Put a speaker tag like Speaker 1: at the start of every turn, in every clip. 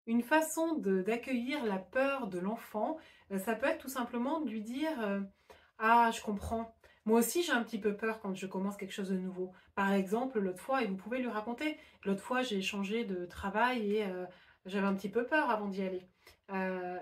Speaker 1: Une façon d'accueillir la peur de l'enfant, ça peut être tout simplement de lui dire, «Ah, je comprends. Moi aussi, j'ai un petit peu peur quand je commence quelque chose de nouveau». Par exemple, l'autre fois et vous pouvez lui raconter: «L'autre fois, j'ai changé de travail et j'avais un petit peu peur avant d'y aller». Heu,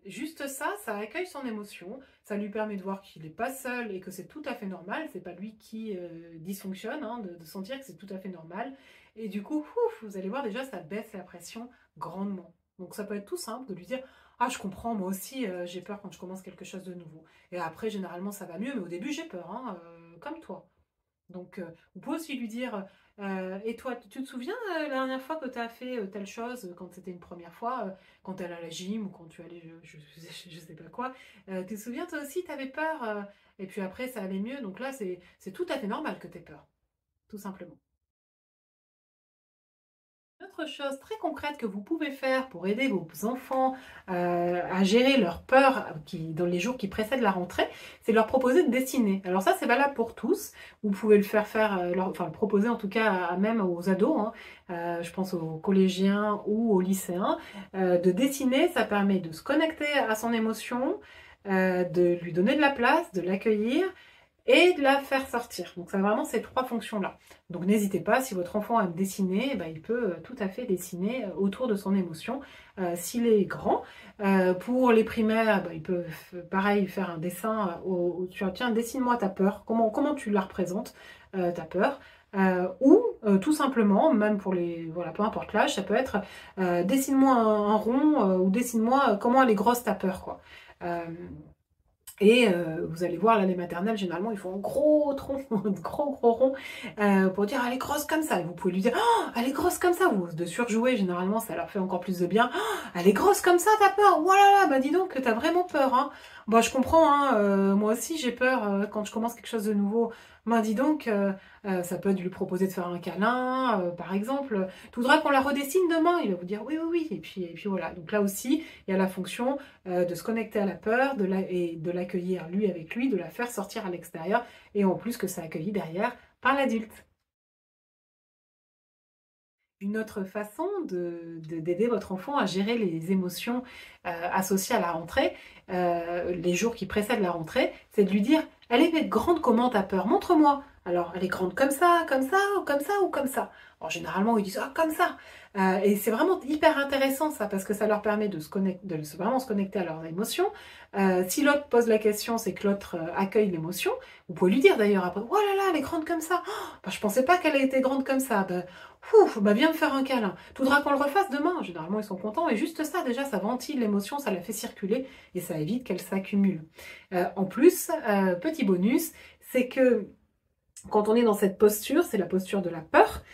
Speaker 1: juste ça, ça accueille son émotion, ça lui permet de voir qu'il n'est pas seul et que c'est tout à fait normal. C'est pas lui qui, dysfonctionne, hein, de sentir que c'est tout à fait normal et du coup, ouf, vous allez voir déjà, ça baisse la pression grandement. Donc ça peut être tout simple de lui dire: «Ah je comprends, moi aussi, j'ai peur quand je commence quelque chose de nouveau» et après généralement ça va mieux, mais au début j'ai peur, hein, comme toi. Donc vous pouvez aussi lui dire, «Et toi, tu te souviens, la dernière fois que tu as fait, telle chose, quand c'était une première fois, quand tu allais à la gym ou quand tu allais je sais pas quoi, tu te souviens toi aussi tu avais peur, et puis après ça allait mieux, donc là c'est tout à fait normal que tu aies peur», tout simplement. Autre chose très concrète que vous pouvez faire pour aider vos enfants, à gérer leur peur dans les jours qui précèdent la rentrée, c'est de leur proposer de dessiner. Alors ça, c'est valable pour tous. Vous pouvez le faire, enfin le proposer en tout cas même aux ados, hein, je pense aux collégiens ou aux lycéens. De dessiner, ça permet de se connecter à son émotion, de lui donner de la place, de l'accueillir et de la faire sortir. Donc ça a vraiment ces 3 fonctions-là. Donc n'hésitez pas, si votre enfant aime dessiner, eh ben, il peut tout à fait dessiner autour de son émotion s'il est grand. Pour les primaires, bah, il peut pareil faire un dessin tiens, dessine-moi ta peur, comment tu la représentes, ta peur. Ou tout simplement, même pour les, voilà, peu importe l'âge, ça peut être dessine-moi un rond ou dessine-moi comment elle est grosse ta peur, quoi. Euh, et vous allez voir, là, les maternelles, généralement, ils font un gros tronc, un gros rond, pour dire: «Elle est grosse comme ça» et vous pouvez lui dire: «Oh, elle est grosse comme ça» ou de surjouer, généralement, ça leur fait encore plus de bien. «Oh, elle est grosse comme ça, tu peur? Oh là là, bah, dis donc, tu as vraiment peur, hein. Bah, je comprends, hein, moi aussi j'ai peur, quand je commence quelque chose de nouveau. Ben, dis donc», ça peut être de lui proposer de faire un câlin, par exemple. «Tu voudras qu'on la redessine demain?» Il va vous dire: «Oui, oui, oui» et puis voilà. Donc là aussi, il y a la fonction de se connecter à la peur et de l'accueillir lui avec lui, de la faire sortir à l'extérieur et en plus que ça accueilli derrière par l'adulte. Une autre façon d'aider votre enfant à gérer les émotions associées à la rentrée, les jours qui précèdent la rentrée, c'est de lui dire: «Elle est grande comment ta peur? Montre-moi. Alors, elle est grande comme ça, ou comme ça, ou comme ça?» Alors, généralement, ils disent: «Ah, comme ça!» Et c'est vraiment hyper intéressant ça, parce que ça leur permet vraiment se connecter à leurs émotions. Si l'autre pose la question, c'est que l'autre accueille l'émotion. Vous pouvez lui dire d'ailleurs après: «Oh là là, elle est grande comme ça! Oh, bah, je pensais pas qu'elle était grande comme ça. Bah, ouf, bah viens me faire un câlin. Tu voudras qu'on le refasse demain?» Généralement, ils sont contents. Et juste ça, déjà, ça ventile l'émotion, ça la fait circuler et ça évite qu'elle s'accumule. En plus, petit bonus, c'est que quand on est dans cette posture, c'est la posture de la peur.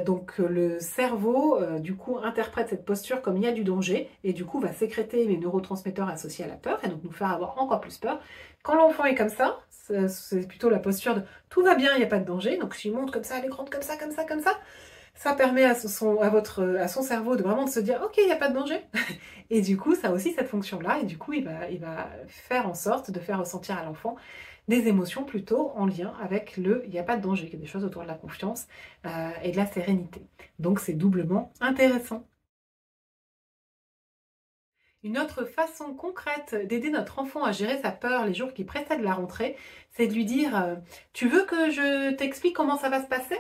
Speaker 1: Donc le cerveau, du coup, interprète cette posture comme il y a du danger et du coup va sécréter les neurotransmetteurs associés à la peur et donc nous faire avoir encore plus peur. Quand l'enfant est comme ça, c'est plutôt la posture de tout va bien, il n'y a pas de danger. Donc je lui montre comme ça, elle est grande comme ça, comme ça, comme ça permet à son cerveau de vraiment de se dire ok, il n'y a pas de danger. Et du coup, ça a aussi cette fonction-là. Et du coup, il va faire en sorte de faire ressentir à l'enfant des émotions plutôt en lien avec le il n'y a pas de danger, qu'il y a des choses autour de la confiance et de la sérénité. Donc c'est doublement intéressant. Une autre façon concrète d'aider notre enfant à gérer sa peur les jours qui précèdent la rentrée, c'est de lui dire tu veux que je t'explique comment ça va se passer?»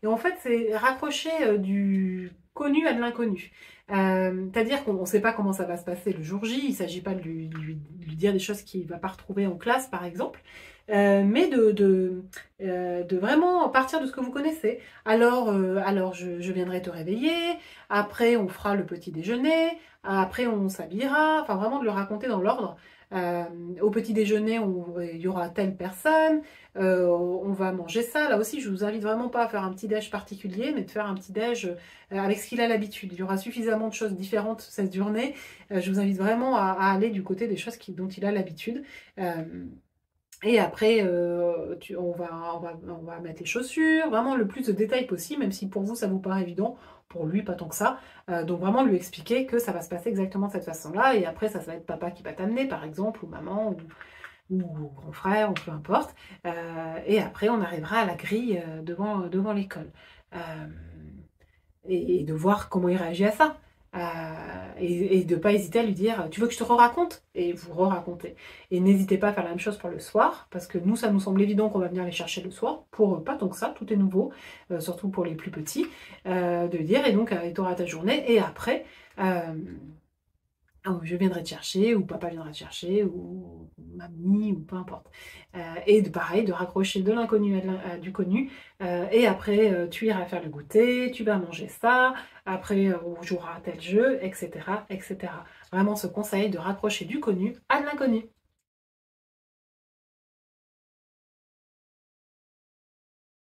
Speaker 1: Et en fait, c'est rapprocher du connu à de l'inconnu. C'est-à-dire qu'on ne sait pas comment ça va se passer le jour J, il ne s'agit pas de lui dire des choses qu'il ne va pas retrouver en classe, par exemple, mais de vraiment partir de ce que vous connaissez. Alors je viendrai te réveiller, après on fera le petit déjeuner, après, on s'habillera, enfin vraiment de le raconter dans l'ordre. Euh, Au petit déjeuner, il y aura telle personne, on va manger ça. Là aussi, je vous invite vraiment pas à faire un petit déj particulier, mais de faire un petit déj avec ce qu'il a l'habitude. Il y aura suffisamment de choses différentes cette journée. Je vous invite vraiment à aller du côté des choses dont il a l'habitude. Euh, et après, on va mettre les chaussures, vraiment le plus de détails possible, même si pour vous ça vous paraît évident, pour lui pas tant que ça. Donc vraiment lui expliquer que ça va se passer exactement de cette façon-là, et après ça va être papa qui va t'amener par exemple, ou maman, ou grand frère, ou peu importe. Et après on arrivera à la grille devant l'école. Euh, et de voir comment il réagit à ça. Et de ne pas hésiter à lui dire tu veux que je te raconte et vous re-racontez. Et n'hésitez pas à faire la même chose pour le soir, parce que nous, ça nous semble évident qu'on va venir les chercher le soir. Pour eux, pas tant que ça, tout est nouveau, surtout pour les plus petits, de dire et donc tu auras ta journée et après. Je viendrai te chercher, ou papa viendra te chercher, ou mamie, ou peu importe. Et pareil, de raccrocher de l'inconnu du connu. Et après, tu iras faire le goûter, tu vas manger ça, après, on jouera à tel jeu, etc., etc. Vraiment ce conseil de raccrocher du connu à de l'inconnu.